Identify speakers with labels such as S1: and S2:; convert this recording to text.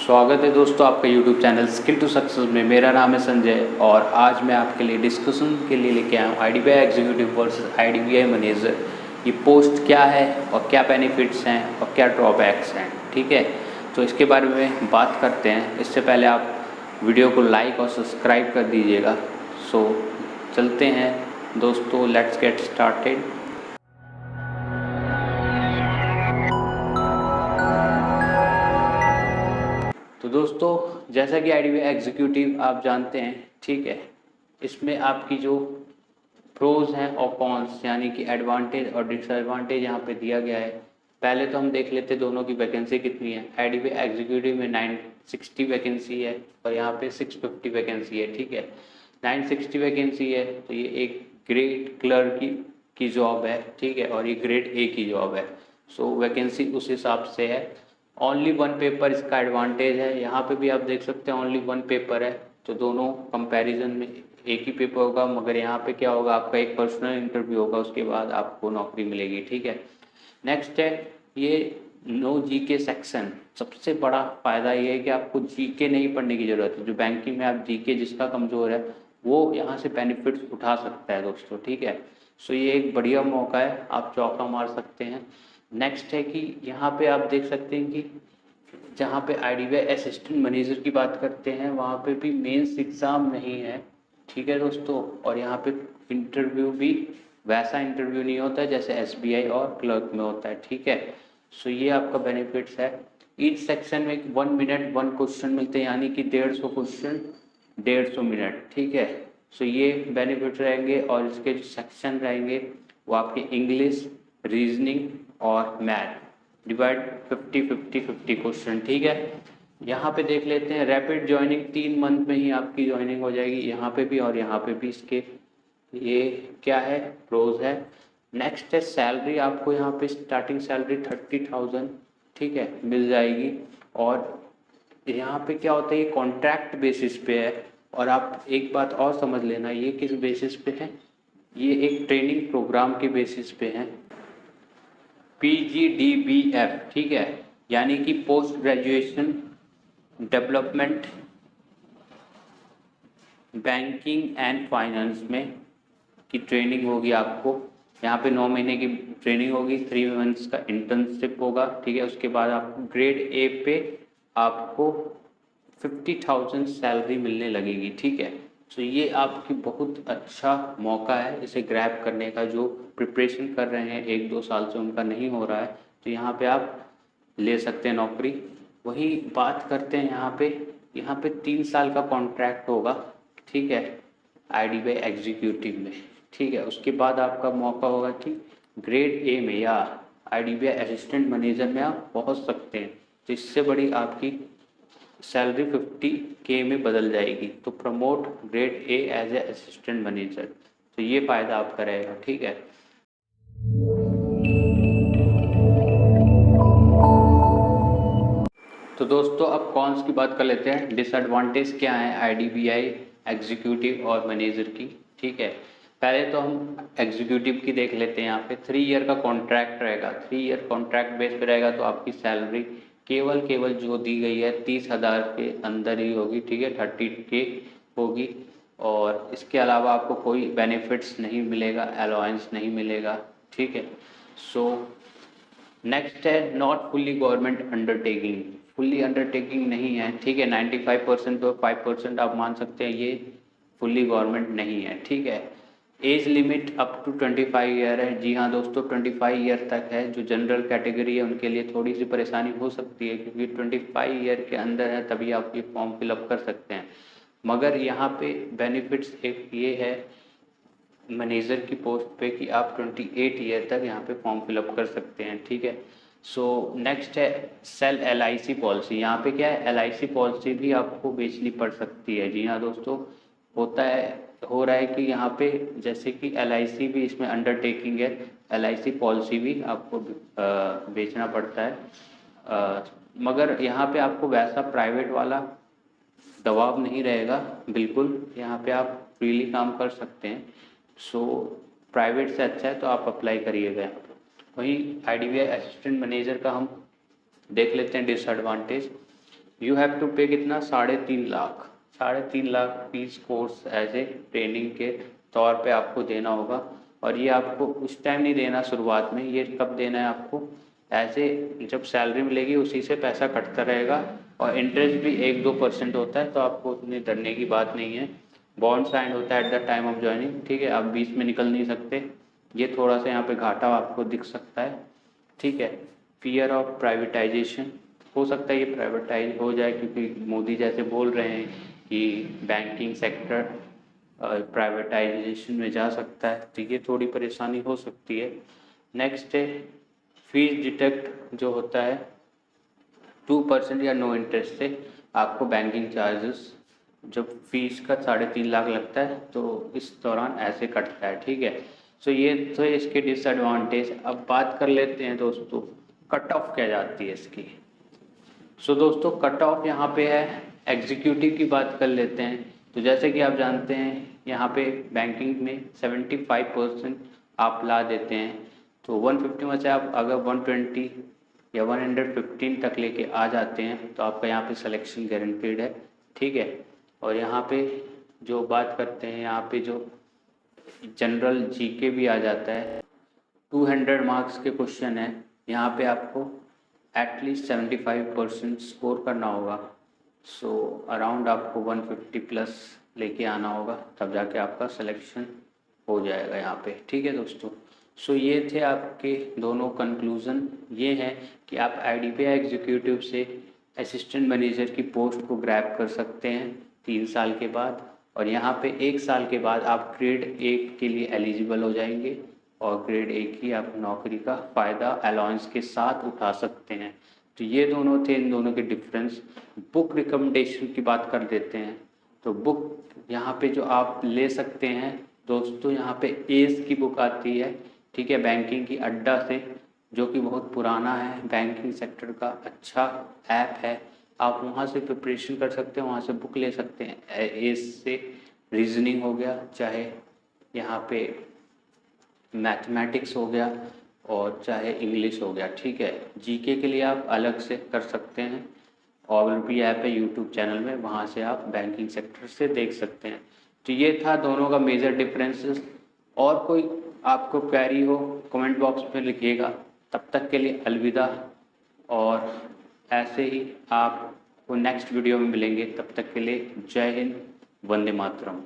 S1: स्वागत है दोस्तों आपका YouTube channel skill to success में। मेरा नाम है संजय और आज मैं आपके लिए डिस्कशन के लिए लेके आया हूँ IDBI executive versus IDBI manager. ये पोस्ट क्या है और क्या बेनिफिट्स हैं और क्या ड्रॉबैक्स हैं, ठीक है। तो इसके बारे में बात करते हैं। इससे पहले आप वीडियो को लाइक और सब्सक्राइब कर दीजिएगा। सो चलते हैं दोस्तों, लेट्स गेट स्टार्टेड। तो दोस्तों, जैसा कि IDBI एग्जीक्यूटिव आप जानते हैं, ठीक है, इसमें आपकी जो प्रोज हैं और कॉन्स यानी कि एडवांटेज और डिसएडवांटेज यहाँ पे दिया गया है। पहले तो हम देख लेते दोनों की वैकेंसी कितनी है। IDBI एग्जीक्यूटिव में 960 वैकेंसी है और यहाँ पे 650 वैकेंसी है, ठीक है। 960 वैकेंसी है तो ये एक ग्रेड क्लर्क की जॉब है, ठीक है, और ये ग्रेड ए की जॉब है। सो वैकेंसी उस हिसाब से है। ओनली वन पेपर इसका एडवांटेज है। यहाँ पे भी आप देख सकते हैं ओनली वन पेपर है, तो दोनों कंपैरिजन में एक ही पेपर होगा। मगर यहाँ पे क्या होगा, आपका एक पर्सनल इंटरव्यू होगा, उसके बाद आपको नौकरी मिलेगी, ठीक है। नेक्स्ट है ये नो जीके सेक्शन। सबसे बड़ा फायदा ये है कि आपको जीके नहीं पढ़ने की जरूरत है। जो बैंकिंग में आप जीके जिसका कमजोर है वो यहाँ से बेनिफिट्स उठा सकता है दोस्तों, ठीक है। सो ये एक बढ़िया मौका है, आप चौका मार सकते हैं। नेक्स्ट है कि यहाँ पे आप देख सकते हैं कि जहाँ पे IDBI असिस्टेंट मैनेजर की बात करते हैं वहाँ पे भी मेंस एग्ज़ाम नहीं है, ठीक है दोस्तों। और यहाँ पे इंटरव्यू भी वैसा इंटरव्यू नहीं होता है जैसे SBI और क्लर्क में होता है, ठीक है। सो ये आपका बेनिफिट्स है। ईच सेक्शन में 1 मिनट 1 क्वेश्चन मिलते हैं, यानी कि 150 क्वेश्चन 150 मिनट, ठीक है। सो ये बेनिफिट रहेंगे। और इसके जो सेक्शन रहेंगे वो आपके इंग्लिश, रीजनिंग और मैथ, डिवाइड 50-50-50 क्वेश्चन, ठीक है। यहाँ पे देख लेते हैं रैपिड ज्वाइनिंग, 3 मंथ में ही आपकी ज्वाइनिंग हो जाएगी, यहाँ पे भी और यहाँ पे भी। इसके ये क्या है, प्रोज है। नेक्स्ट है सैलरी, आपको यहाँ पे स्टार्टिंग सैलरी 30,000, ठीक है, मिल जाएगी। और यहाँ पे क्या होता है, ये कॉन्ट्रैक्ट बेसिस पे है। और आप एक बात और समझ लेना, ये किस बेसिस पे है, ये एक ट्रेनिंग प्रोग्राम के बेसिस पे है, PGDBF, ठीक है, यानी कि post graduation development banking and finance में की ट्रेनिंग होगी आपको। यहाँ पे 9 महीने की ट्रेनिंग होगी, 3 मंथ्स का इंटर्नशिप होगा, ठीक है। उसके बाद आपको ग्रेड ए पे आपको 50,000 सैलरी मिलने लगेगी, ठीक है। तो ये आपकी बहुत अच्छा मौका है इसे ग्रैब करने का। जो प्रिपरेशन कर रहे हैं 1-2 साल से उनका नहीं हो रहा है, तो यहाँ पे आप ले सकते हैं नौकरी। वही बात करते हैं यहाँ पे 3 साल का कॉन्ट्रैक्ट होगा, ठीक है, IDBI एग्जीक्यूटिव में, ठीक है। उसके बाद आपका मौका होगा कि ग्रेड ए में या IDBI असिस्टेंट मैनेजर में आप पहुंच सकते हैं। तो इससे बड़ी आपकी सैलरी 50K में बदल जाएगी। तो promote grade A as a assistant manager, तो ये फ़ायदा आपका रहेगा, ठीक है। तो दोस्तों अब कॉन्स की बात कर लेते हैं। डिसएडवांटेज क्या है IDBI एग्जीक्यूटिव और मैनेजर की, ठीक है। पहले तो हम एग्जीक्यूटिव की देख लेते हैं। यहाँ पे 3 ईयर का कॉन्ट्रैक्ट रहेगा, 3 ईयर कॉन्ट्रैक्ट बेस पे रहेगा। तो आपकी सैलरी केवल जो दी गई है 30,000 के अंदर ही होगी, ठीक है, 30K होगी। और इसके अलावा आपको कोई बेनिफिट्स नहीं मिलेगा, अलाउंस नहीं मिलेगा, ठीक है। सो नेक्स्ट है not fully government undertaking. Fully undertaking नहीं है, ठीक है। 95% तो 5% आप मान सकते हैं ये फुल्ली गवर्नमेंट नहीं है, ठीक है। Age limit up to 25 year है। जी हाँ दोस्तों, 25 ईयर तक है। जो जनरल कैटेगरी है उनके लिए थोड़ी सी परेशानी हो सकती है, क्योंकि 25 ईयर के अंदर है तभी आप ये फॉर्म फिलअप कर सकते हैं। मगर यहाँ पे बेनिफिट्स एक ये है मैनेजर की पोस्ट पे कि आप 28 ईयर तक यहाँ पे फॉर्म फिलअप कर सकते हैं, ठीक है। सो नेक्स्ट है सेल LIC पॉलिसी। यहाँ पे क्या है, LIC पॉलिसी भी आपको बेचनी पड़ सकती है। जी हाँ दोस्तों, हो रहा है कि यहाँ पे जैसे कि LIC भी इसमें अंडरटेकिंग है, LIC पॉलिसी भी आपको बेचना पड़ता है। मगर यहाँ पे आपको वैसा प्राइवेट वाला दबाव नहीं रहेगा, बिल्कुल यहाँ पे आप फ्रीली काम कर सकते हैं। सो प्राइवेट से अच्छा है तो आप अप्लाई करिएगा यहाँ पे। वहीं IDBI असिस्टेंट मैनेजर का हम देख लेते हैं डिसएडवांटेज। यू हैव टू पे कितना 3.5 lakh, 3.5 lakh fees course as a training के तौर पे आपको देना होगा। और ये आपको उस टाइम नहीं देना शुरुआत में, ये कब देना है आपको, ऐसे जब सैलरी मिलेगी उसी से पैसा कटता रहेगा। और इंटरेस्ट भी 1-2% होता है, तो आपको उतनी डरने की बात नहीं है। बॉन्ड साइन होता है at the time of joining, ठीक है, आप बीच में निकल नहीं सकते। ये थोड़ा सा यहाँ पे घाटा आपको दिख सकता है, ठीक है। फियर ऑफ प्राइवेटाइजेशन, हो सकता है ये प्राइवेटाइज हो जाए, क्योंकि मोदी जैसे बोल रहे हैं कि बैंकिंग सेक्टर प्राइवेटाइजेशन में जा सकता है, तो ये थोड़ी परेशानी हो सकती है। नेक्स्ट है फीस डिटेक्ट जो होता है 2% या नो इंटरेस्ट से आपको बैंकिंग चार्जेस, जब फीस का 3.5 लाख लगता है तो इस दौरान ऐसे कटता है, ठीक है। सो ये तो इसके डिसएडवांटेज। अब बात कर लेते हैं दोस्तों कट ऑफ क्या जाती है इसकी। सो दोस्तों कट ऑफ यहाँ पे है, एग्जीक्यूटिव की बात कर लेते हैं। तो जैसे कि आप जानते हैं यहाँ पे बैंकिंग में 75% आप ला देते हैं, तो 150 में से आप अगर 120 या 115 तक लेके आ जाते हैं तो आपका यहाँ पे सिलेक्शन गारंटीड है, ठीक है। और यहाँ पे जो बात करते हैं, यहाँ पे जो जनरल जीके भी आ जाता है, 200 मार्क्स के क्वेश्चन है, यहाँ पे आपको एटलीस्ट 75% स्कोर करना होगा। सो अराउंड आपको 150 प्लस लेके आना होगा, तब जाके आपका सिलेक्शन हो जाएगा यहाँ पे, ठीक है दोस्तों। सो ये थे आपके दोनों कंक्लूज़न। ये है कि आप IDBI एग्जीक्यूटिव से असिस्टेंट मैनेजर की पोस्ट को ग्रैब कर सकते हैं 3 साल के बाद, और यहाँ पे 1 साल के बाद आप ग्रेड 1 के लिए एलिजिबल हो जाएंगे, और ग्रेड 1 की आप नौकरी का फ़ायदा अलाउंस के साथ उठा सकते हैं। तो ये दोनों थे, इन दोनों के डिफरेंस। बुक रिकमेंडेशन की बात कर देते हैं, तो बुक यहाँ पे जो आप ले सकते हैं दोस्तों, यहाँ पे एस की बुक आती है, ठीक है, बैंकिंग की अड्डा से, जो कि बहुत पुराना है, बैंकिंग सेक्टर का अच्छा ऐप है। आप वहाँ से प्रिपरेशन कर सकते हैं, वहाँ से बुक ले सकते हैं। एस से रीजनिंग हो गया, चाहे यहाँ पे मैथमेटिक्स हो गया, और चाहे इंग्लिश हो गया, ठीक है। जीके के लिए आप अलग से कर सकते हैं, और भी ऐप है यूट्यूब चैनल में, वहाँ से आप बैंकिंग सेक्टर से देख सकते हैं। तो ये था दोनों का मेजर डिफरेंसेस। और कोई आपको क्वेरी हो कमेंट बॉक्स में लिखिएगा। तब तक के लिए अलविदा, और ऐसे ही आपको नेक्स्ट वीडियो में मिलेंगे। तब तक के लिए जय हिंद, वंदे मातरम।